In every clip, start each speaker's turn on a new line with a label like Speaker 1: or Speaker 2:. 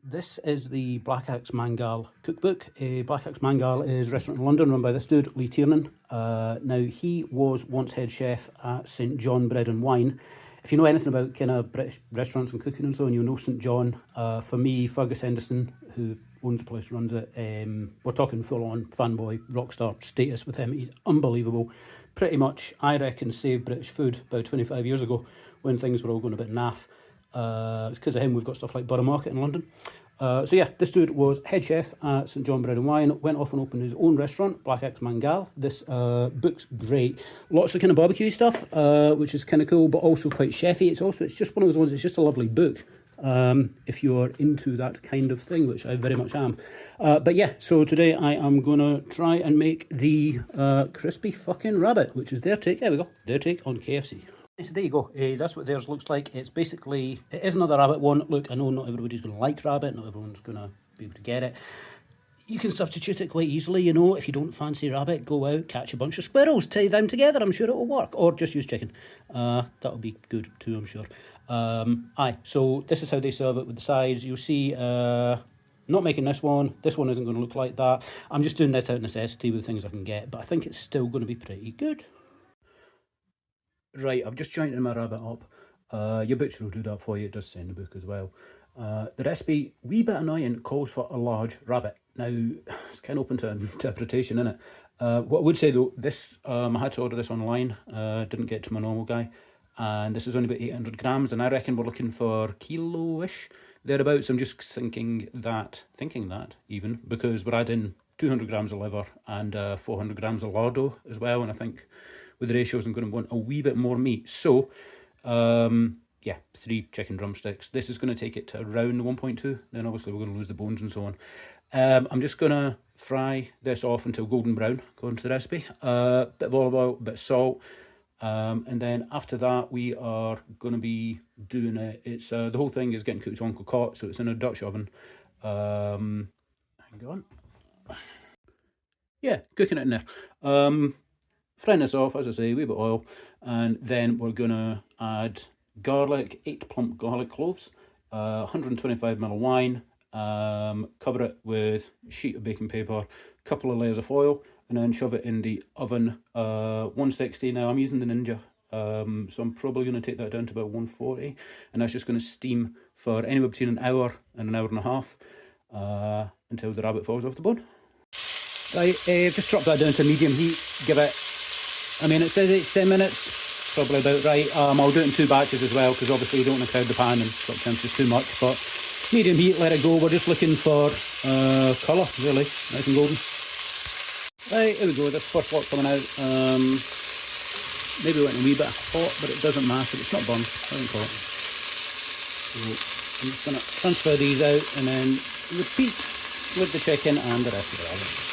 Speaker 1: This is the Black Axe Mangal cookbook. Black Axe Mangal is a restaurant in London run by this dude, Lee Tiernan. Now, he was once head chef at St John Bread and Wine. If you know anything about kind of British restaurants and cooking and so on, you'll know St John. For me, Fergus Henderson, who owns the place, runs it. We're talking full-on fanboy rock star status with him. He's unbelievable. Pretty much, I reckon, saved British food about 25 years ago when things were all going a bit naff. It's because of him we've got stuff like Borough Market in London. So yeah, this dude was head chef at St John Bread and Wine, went off and opened his own restaurant, Black Axe Mangal. This book's great. Lots of kind of barbecue stuff, which is kind of cool, but also quite chefy. It's just one of those ones, it's just a lovely book. If you're into that kind of thing, which I very much am. But yeah, so today I am going to try and make the crispy fucking rabbit, which is their take, there we go, their take on KFC. So there you go, that's what theirs looks like. It is another rabbit one. Look, I know not everybody's going to like rabbit, not everyone's going to be able to get it. You can substitute it quite easily, you know. If you don't fancy rabbit, go out, catch a bunch of squirrels, tie them together, I'm sure it'll work. Or just use chicken. That'll be good too, I'm sure. So this is how they serve it with the sides. You'll see, not making this one isn't going to look like that. I'm just doing this out of necessity with the things I can get, but I think it's still going to be pretty good. Right, I've just jointed my rabbit up. Your butcher will do that for you, it does say in the book as well. The recipe, wee bit annoying, calls for a large rabbit. Now, it's kind of open to interpretation, isn't it? What I would say though, this, I had to order this online, didn't get to my normal guy, and this is only about 800 grams, and I reckon we're looking for kilo-ish, thereabouts. I'm just thinking that even, because we're adding 200 grams of liver and 400 grams of lardo as well, and I think with the ratios I'm going to want a wee bit more meat. So, yeah, 3 chicken drumsticks. This is going to take it to around 1.2. Then obviously we're going to lose the bones and so on. I'm just going to fry this off until golden brown, according to the recipe. Bit of olive oil, bit of salt. And then after that, we are going to be doing it. It's the whole thing is getting cooked on cocotte, so it's in a Dutch oven. Hang on. Yeah, cooking it in there. Frying this off, as I say, a wee bit of oil, and then we're going to add garlic, 8 plump garlic cloves, 125ml of wine, cover it with a sheet of baking paper, couple of layers of foil, and then shove it in the oven, 160. Now I'm using the Ninja, so I'm probably going to take that down to about 140, and that's just going to steam for anywhere between an hour and an hour and a half, until the rabbit falls off the bone. Right, just drop that down to medium heat, give it, I mean, it says 8 to 10 minutes, probably about right. I'll do it in 2 batches as well, because obviously you don't want to crowd the pan and sort of temperature too much, but medium heat, let it go. We're just looking for colour, really, nice and golden. Right, here we go, this first lot coming out. Maybe went a wee bit hot, but it doesn't matter, it's not burned, I don't call it. So I'm just going to transfer these out and then repeat with the chicken and the rest of the rabbit.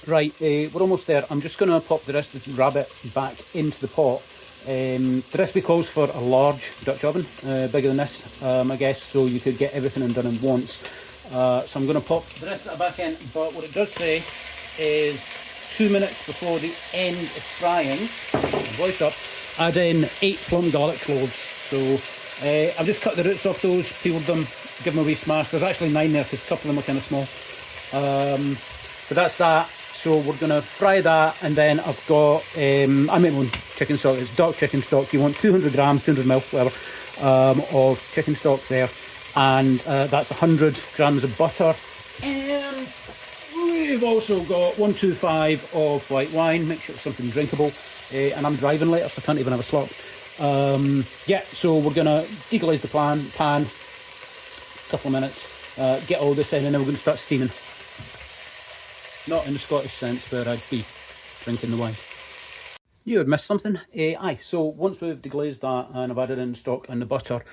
Speaker 1: Right, we're almost there. I'm just going to pop the rest of the rabbit back into the pot. The recipe calls for a large Dutch oven, bigger than this, I guess, so you could get everything done at once. So I'm going to pop the rest of that back in, but what it does say is 2 minutes before the end of frying, voice up, add in 8 plum garlic cloves. So I've just cut the roots off those, peeled them, give them a wee smash. There's actually 9 there because a couple of them are kind of small. But that's that. So we're going to fry that, and then I've got, I make my own chicken stock. It's dark chicken stock. You want 200 grams, 200 ml, whatever, of chicken stock there. And that's 100 grams of butter. And we've also got 125 of white wine. Make sure it's something drinkable. And I'm driving later, so I can't even have a slop. Yeah, so we're going to deglaze the pan, a couple of minutes, get all this in, and then we're going to start steaming. Not in the Scottish sense where I'd be drinking the wine. You had missed something. So once we've deglazed that and I've added in the stock and the butter,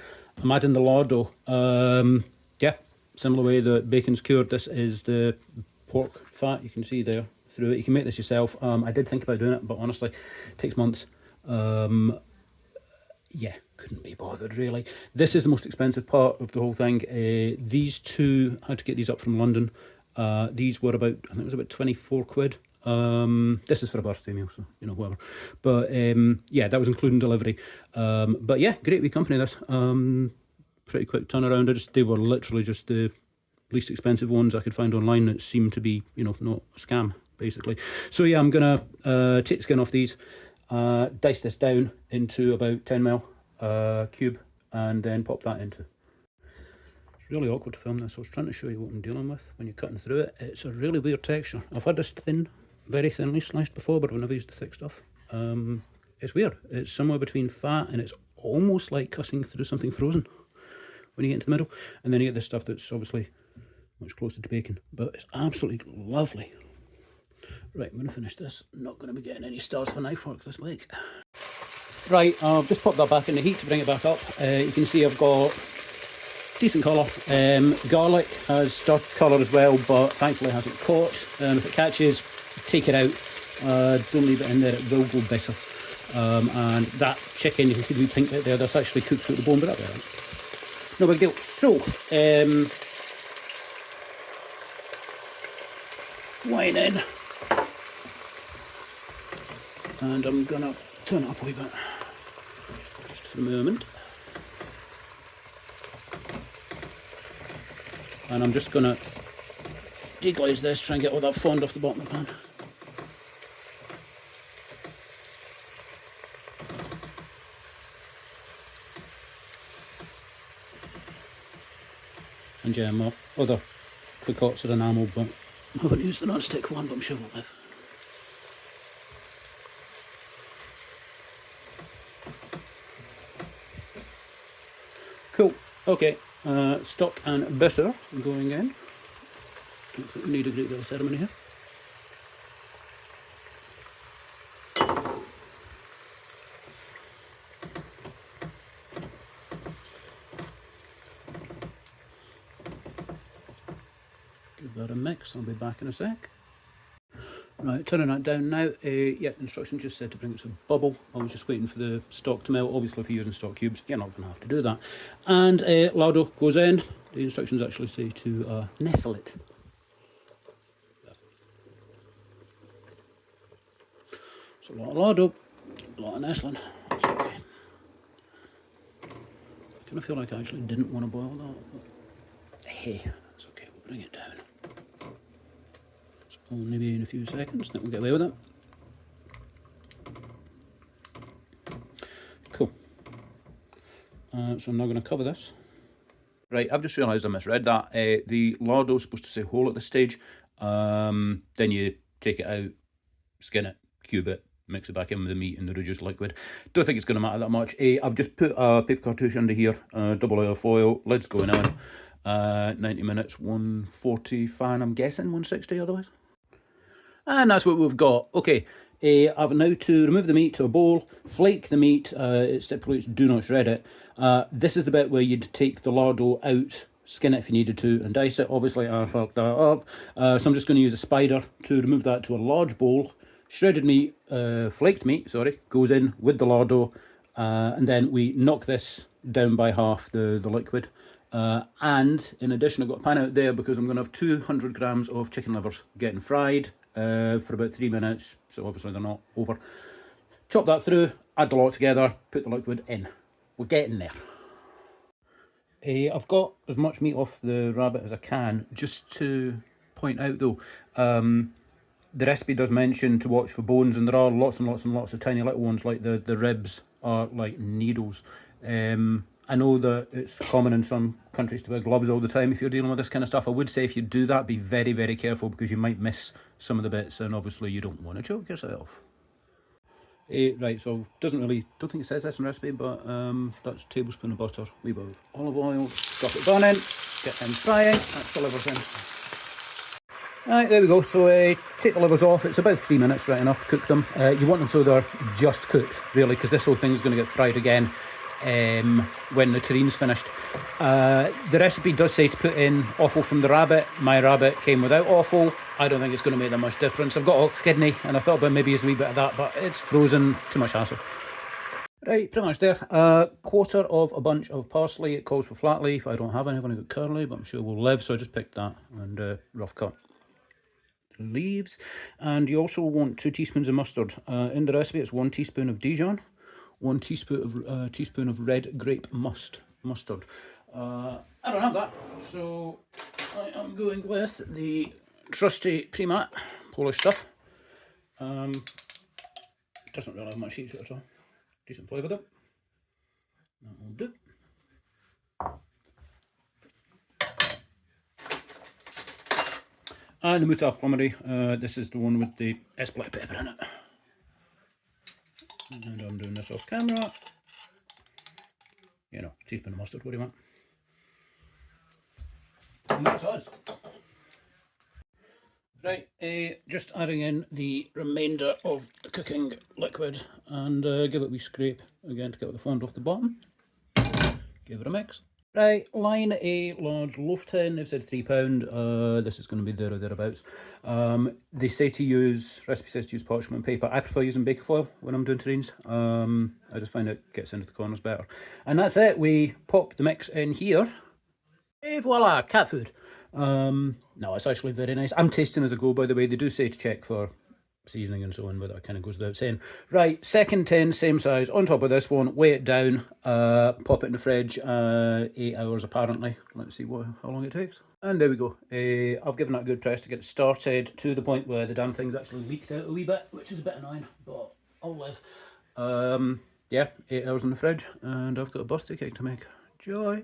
Speaker 1: I'm adding the lardo. Yeah, similar way that bacon's cured. This is the pork fat, you can see there through it. You can make this yourself. I did think about doing it, but honestly, it takes months. Yeah, couldn't be bothered really. This is the most expensive part of the whole thing. These two, I had to get these up from London. These were about, I think it was about 24 quid. This is for a birthday meal, so, you know, whatever. But, yeah, that was including delivery. But yeah, great wee company, this. pretty quick turnaround. They were literally just the least expensive ones I could find online that seemed to be, you know, not a scam, basically. So yeah, I'm gonna take the skin off these, dice this down into about 10mm cube, and then pop that into. It's really awkward to film this. I was trying to show you what I'm dealing with when you're cutting through it. It's a really weird texture. I've had this thin, very thinly sliced before, but I've never used the thick stuff. It's weird. It's somewhere between fat and it's almost like cutting through something frozen when you get into the middle. And then you get this stuff that's obviously much closer to bacon, but it's absolutely lovely. Right, I'm going to finish this. I'm not going to be getting any stars for knife work this week. Right, I've just popped that back in the heat to bring it back up. You can see I've got decent colour. Garlic has started to colour as well, but thankfully it hasn't caught. If it catches, take it out. Don't leave it in there, it will go bitter. And that chicken, you can see the wee pink bit there, that's actually cooked through the bone, but that'll be alright. No big deal. So, wine in. And I'm gonna turn it up a wee bit. Just for a moment. And I'm just gonna deglaze this, try and get all that fond off the bottom of the pan. And yeah, my other cocottes are enamel, but I haven't used the non-stick one, but I'm sure we'll live. Cool, okay, stock and bitter going in. Don't need a great deal of ceremony here. Give that a mix, I'll be back in a sec. Right, turning that down now. Yeah, instructions just said to bring it to a bubble. I was just waiting for the stock to melt. Obviously, if you're using stock cubes, you're not going to have to do that. And lardo goes in. The instructions actually say to nestle it. So a lot of lardo, a lot of nestling. That's okay. I kind of feel like I actually didn't want to boil that. But hey, that's okay. We'll bring it down. Only be in a few seconds, then we'll get away with it. Cool. So I'm now going to cover this. Right, I've just realised I misread that. The lardo is supposed to say whole at this stage. Then you take it out, skin it, cube it, mix it back in with the meat and the reduced liquid. Don't think it's going to matter that much. I've just put a paper cartouche under here, double layer foil, lid's going on. 90 minutes, 140 fan, I'm guessing 160 otherwise. And that's what we've got. Okay, I've now to remove the meat to a bowl, flake the meat. It stipulates do not shred it. This is the bit where you'd take the lardo out, skin it if you needed to, and dice it. Obviously, I fucked that up. So I'm just going to use a spider to remove that to a large bowl. Shredded meat, flaked meat, sorry, goes in with the lardo. And then we knock this down by half, the liquid. And in addition, I've got a pan out there because I'm going to have 200 grams of chicken livers getting fried for about 3 minutes, so obviously they're not over. Chop that through, add the lot together, put the liquid in. We're getting there. I've got as much meat off the rabbit as I can. Just to point out though, the recipe does mention to watch for bones, and there are lots and lots and lots of tiny little ones, like the ribs are like needles. I know that it's common in some countries to wear gloves all the time if you're dealing with this kind of stuff. I would say if you do that, be very, very careful because you might miss some of the bits, and obviously you don't want to choke yourself. Right, so don't think it says this in the recipe, but that's a tablespoon of butter, wee bit of olive oil, drop it down in, get them frying, that's the livers in. Right, there we go. So take the livers off. It's about 3 minutes, right enough to cook them. You want them so they're just cooked, really, because this whole thing is going to get fried again when the terrine's finished. The recipe does say to put in offal from the rabbit. My rabbit came without offal. I don't think it's going to make that much difference. I've got ox kidney, and I thought about maybe use a wee bit of that, but it's frozen, too much hassle. Right, pretty much there. Quarter of a bunch of parsley. It calls for flat leaf. I don't have any. I've only got curly, but I'm sure we'll live, so I just picked that and rough cut leaves. And you also want 2 teaspoons of mustard. In the recipe, it's 1 teaspoon of Dijon, 1 teaspoon of red grape mustard. I don't have that, so I am going with the trusty Primat Polish stuff. Doesn't really have much heat to it at all. Decent flavour though. That will do. And the Muta Plummery, this is the one with the S black pepper in it. And I'm doing this off camera. You know, teaspoon of mustard, what do you want? And that's us. Right, just adding in the remainder of the cooking liquid and give it a wee scrape again to get the fond off the bottom. Give it a mix. Right, line a large loaf tin. They've said £3. This is going to be there or thereabouts. They say to use, recipe says to use parchment paper. I prefer using baking foil when I'm doing terrines. I just find it gets into the corners better. And that's it. We pop the mix in here. Et voila, cat food. No, it's actually very nice. I'm tasting as I go, by the way. They do say to check for seasoning and so on, but that kind of goes without saying. Right, second tin, same size, on top of this one, weigh it down, pop it in the fridge, 8 hours apparently. Let's see how long it takes. And there we go. I've given that a good press to get it started, to the point where the damn thing's actually leaked out a wee bit, which is a bit annoying, but I'll live. Yeah, 8 hours in the fridge, and I've got a birthday cake to make. Joy!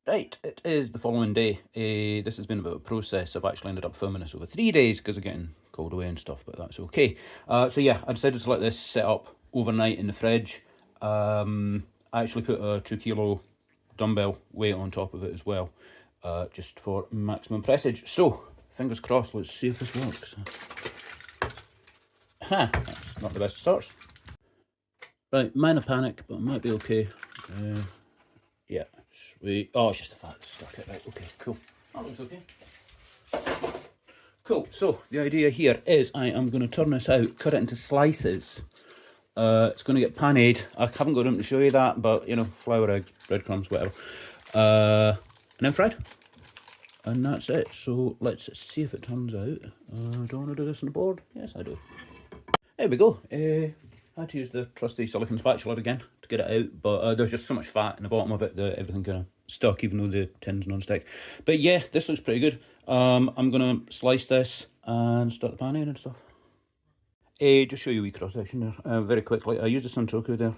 Speaker 1: Right, it is the following day. This has been a bit of a process. I've actually ended up filming this over 3 days because of getting cold away and stuff, but that's okay. So yeah, I decided to let this set up overnight in the fridge. I actually put a 2 kilo dumbbell weight on top of it as well, just for maximum pressage. So, fingers crossed, let's see if this works. Ha, that's not the best of starts. Right, minor panic, but it might be okay. Yeah, sweet. Oh, it's just the fat that stuck it. Right, okay, cool. That looks okay. Cool, so the idea here is I am going to turn this out, cut it into slices. It's going to get paneed. I haven't got room to show you that, but, you know, flour, eggs, breadcrumbs, whatever. And then fried. And that's it. So let's see if it turns out. Do I want to do this on the board? Yes, I do. There we go. I had to use the trusty silicone spatula again to get it out, but there's just so much fat in the bottom of it that everything kind of stuck, even though the tin's non-stick. But yeah, this looks pretty good. I'm going to slice this and start the panning and stuff. Just show you a wee cross section there very quickly. I used a Suntoku there,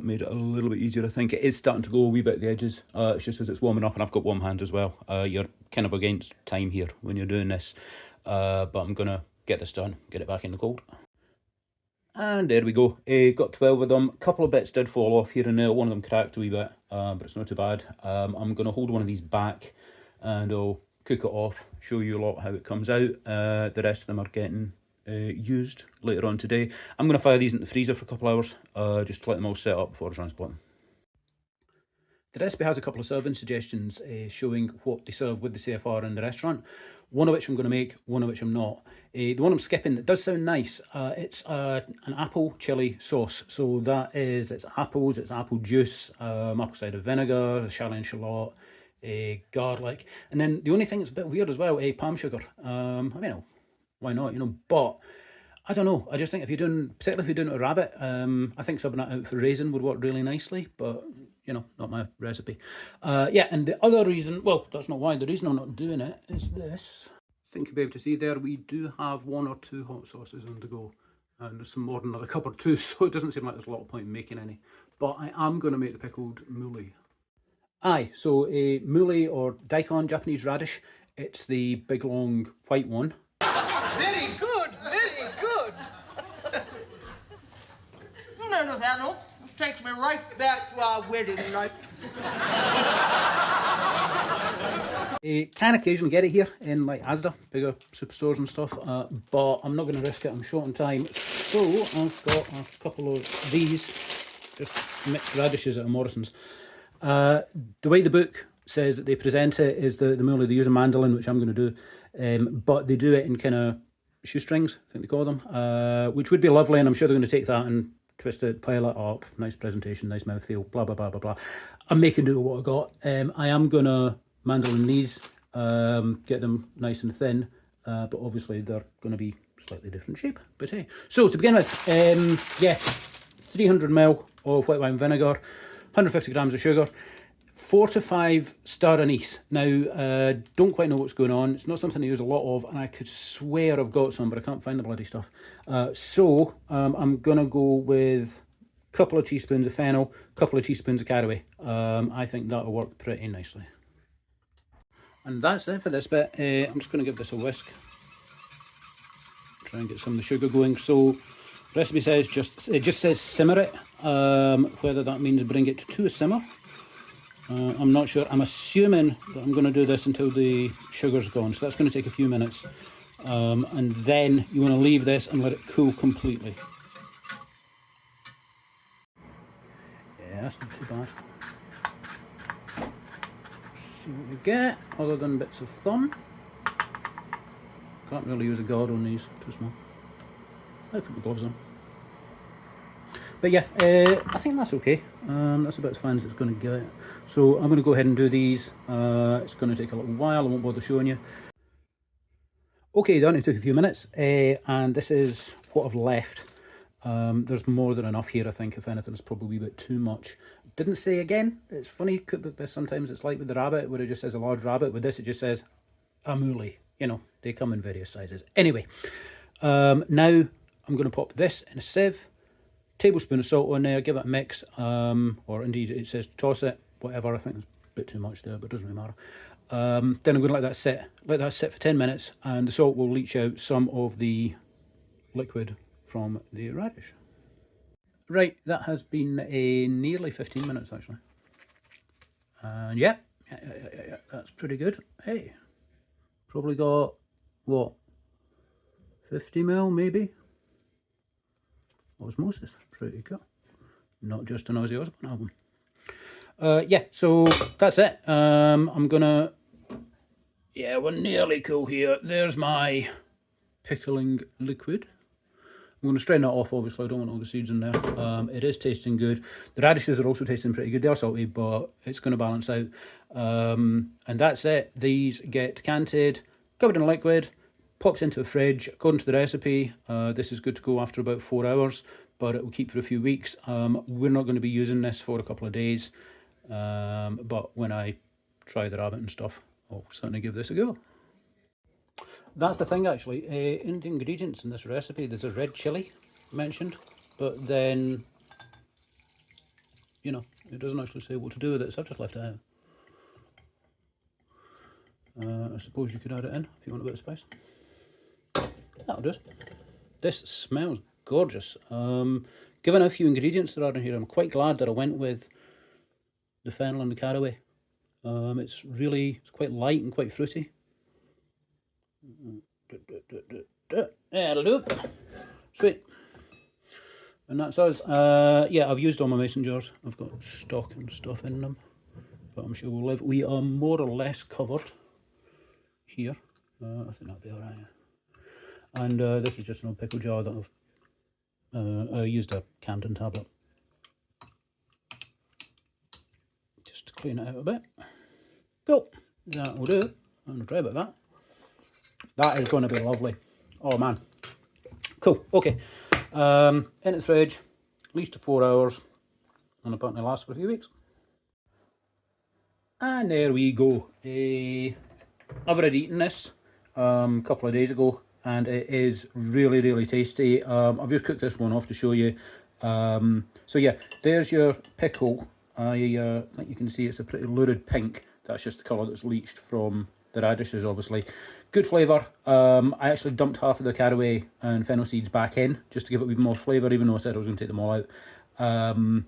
Speaker 1: made it a little bit easier I think. It is starting to go a wee bit at the edges, it's just as it's warming up and I've got warm hands as well. You're kind of against time here when you're doing this, but I'm going to get this done, get it back in the cold. And there we go, got 12 of them. A couple of bits did fall off here and there, one of them cracked a wee bit, but it's not too bad. I'm going to hold one of these back and I'll cook it off, show you a lot how it comes out. The rest of them are getting used later on today. I'm going to fire these in the freezer for a couple of hours, just to let them all set up before I transport them. The recipe has a couple of serving suggestions showing what they serve with the C.F.R. in the restaurant. One of which I'm going to make, one of which I'm not. The one I'm skipping, it does sound nice. It's an apple chili sauce. So that is, it's apples, it's apple juice, apple cider vinegar, shallot and shallot, garlic. And then the only thing that's a bit weird as well, palm sugar. I mean, why not, you know, but I don't know. I just think if you're doing, particularly if you're doing it with rabbit, I think subbing that out for raisin would work really nicely, but you know, not my recipe. Yeah, and the other reason, well, that's not why, the reason I'm not doing it is this. I think you'll be able to see there, we do have 1 or 2 hot sauces on the go, and there's some more than another cupboard too, so it doesn't seem like there's a lot of point in making any. But I am going to make the pickled mouli. Aye, so a mouli or daikon, Japanese radish, it's the big long white one.
Speaker 2: Very good, very good. No, Nathaniel, it takes me right back to our wedding night.
Speaker 1: Can occasionally get it here in like Asda, bigger superstores and stuff, but I'm not going to risk it, I'm short on time. So I've got a couple of these, just mixed radishes out of Morrison's. The way the book says that they present it is the mouli, they use a mandolin, which I'm going to do, but they do it in kind of shoestrings, I think they call them, which would be lovely, and I'm sure they're going to take that and twist it, pile it up, nice presentation, nice mouthfeel, blah, blah, blah, blah, blah. I'm making do with what I got. I am going to mandolin these, get them nice and thin, but obviously they're going to be slightly different shape, but hey. So to begin with, yeah, 300 ml of white wine vinegar, 150 grams of sugar, 4 to 5 star anise. Now, don't quite know what's going on. It's not something I use a lot of, and I could swear I've got some, but I can't find the bloody stuff. So I'm going to go with a couple of teaspoons of fennel, a couple of teaspoons of caraway. I think that'll work pretty nicely. And that's it for this bit. I'm just going to give this a whisk. Try and get some of the sugar going. So recipe says it just says simmer it. Whether that means bring it to a simmer, I'm not sure. I'm assuming that I'm going to do this until the sugar's gone, so that's going to take a few minutes. And then you want to leave this and let it cool completely. Yeah, that's not too bad. See what we get, other than bits of thumb. Can't really use a guard on these, too small. I'll put the gloves on. But yeah, I think that's okay. That's about as fine as it's going to get. So I'm going to go ahead and do these. It's going to take a little while, I won't bother showing you. Okay, that only took a few minutes, and this is what I've left. There's more than enough here, I think. If anything, it's probably a bit too much. Didn't say again. It's funny, cookbook this sometimes it's like with the rabbit, where it just says a large rabbit. With this, it just says a moolie. You know, they come in various sizes. Anyway, now I'm going to pop this in a sieve. Tablespoon of salt on there, give it a mix, or indeed it says toss it, whatever. I think it's a bit too much there, but it doesn't really matter. Then I'm going to let that sit for 10 minutes, and the salt will leach out some of the liquid from the radish. Right, that has been nearly 15 minutes actually. And yeah, that's pretty good. Hey, probably got, what, 50 ml maybe? Osmosis, pretty cool. Not just an Ozzy Osbourne album. Yeah, so that's it. I'm gonna, yeah, we're nearly cool here. There's my pickling liquid. I'm gonna strain that off, obviously. I don't want all the seeds in there. It is tasting good. The radishes are also tasting pretty good. They're salty, but it's gonna balance out. And that's it. These get decanted, covered in liquid, popped into a fridge. According to the recipe, this is good to go after about 4 hours, but it will keep for a few weeks. We're not going to be using this for a couple of days, but when I try the rabbit and stuff, I'll certainly give this a go. That's the thing actually, in the ingredients in this recipe there's a red chilli mentioned, but then, you know, it doesn't actually say what to do with it, so I've just left it out. I suppose you could add it in if you want a bit of spice. That'll do it. This smells gorgeous. Given how few ingredients there are in here, I'm quite glad that I went with the fennel and the caraway. It's quite light and quite fruity. That'll do it. Sweet. And that's us. Yeah, I've used all my mason jars. I've got stock and stuff in them, but I'm sure we'll live. We are more or less covered here. I think that'll be alright. And this is just an old pickle jar that I used a Camden tablet just to clean it out a bit. Cool, that will do. I'm going to try about that. That is going to be lovely. Oh man, cool. Okay, in the fridge, at least 4 hours, and apparently lasts for a few weeks. And there we go. I've already eaten this a couple of days ago, and it is really tasty. I've just cooked this one off to show you. So yeah, there's your pickle. I think you can see it's a pretty lurid pink. That's just the colour that's leached from the radishes, obviously. Good flavour. I actually dumped half of the caraway and fennel seeds back in just to give it even more flavour, even though I said I was going to take them all out.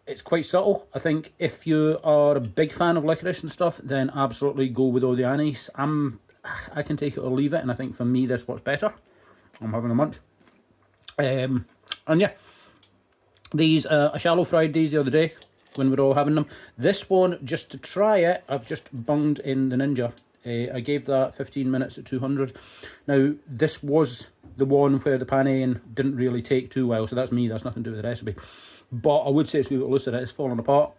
Speaker 1: It's quite subtle. I think if you are a big fan of licorice and stuff, then absolutely go with all the anise. I can take it or leave it, and I think for me this works better. I'm having a munch. And yeah, these I shallow fried these the other day when we were all having them. This one, just to try it, I've just bunged in the Ninja. I gave that 15 minutes at 200. Now, this was the one where the pan didn't really take too well, so that's me, that's nothing to do with the recipe. But I would say it's a wee bit looser, it's falling apart.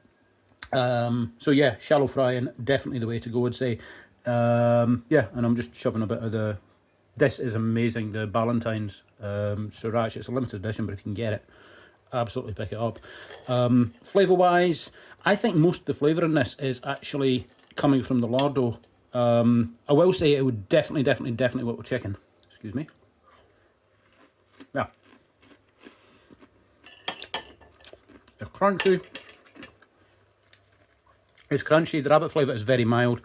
Speaker 1: So yeah, shallow frying, definitely the way to go, I'd say. Yeah, and I'm just shoving a bit of the... This is amazing, the Ballantine's Sriracha. It's a limited edition, but if you can get it, absolutely pick it up. Flavour-wise, I think most of the flavour in this is actually coming from the lardo. I will say it would definitely work with chicken. Excuse me. Yeah. It's crunchy. It's crunchy. The rabbit flavour is very mild.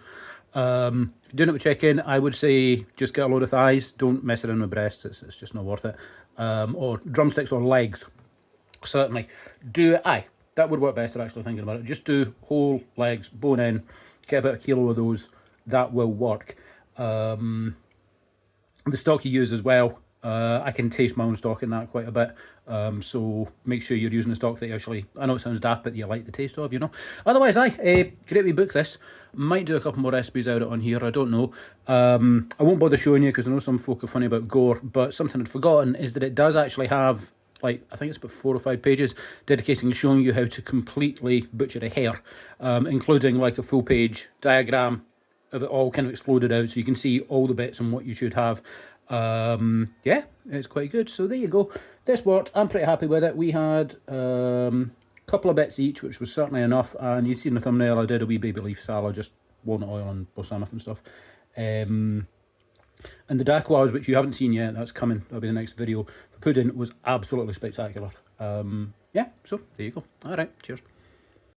Speaker 1: If you're doing it with chicken, I would say just get a load of thighs. Don't mess around with breasts. It's just not worth it. Or drumsticks or legs. Certainly. Do it. Aye, that would work better actually thinking about it. Just do whole legs, bone in. Get about 1 kilo of those. That will work. The stock you use as well. I can taste my own stock in that quite a bit. So make sure you're using the stock that you actually, I know it sounds daft, but you like the taste of, you know. Otherwise, great wee book this. Might do a couple more recipes out on here, I don't know. I won't bother showing you because I know some folk are funny about gore, but something I'd forgotten is that it does actually have, like, I think it's about 4 or 5 pages dedicating to showing you how to completely butcher a hare, including like a full page diagram of it all kind of exploded out so you can see all the bits and what you should have. Yeah, it's quite good. So there you go. This worked. I'm pretty happy with it. We had a couple of bits each, which was certainly enough. And you see in the thumbnail, I did a wee baby leaf salad, just walnut oil and balsamic and stuff. And the dacquoise, which you haven't seen yet, that's coming. That'll be the next video. The pudding was absolutely spectacular. Yeah, so there you go. All right, cheers.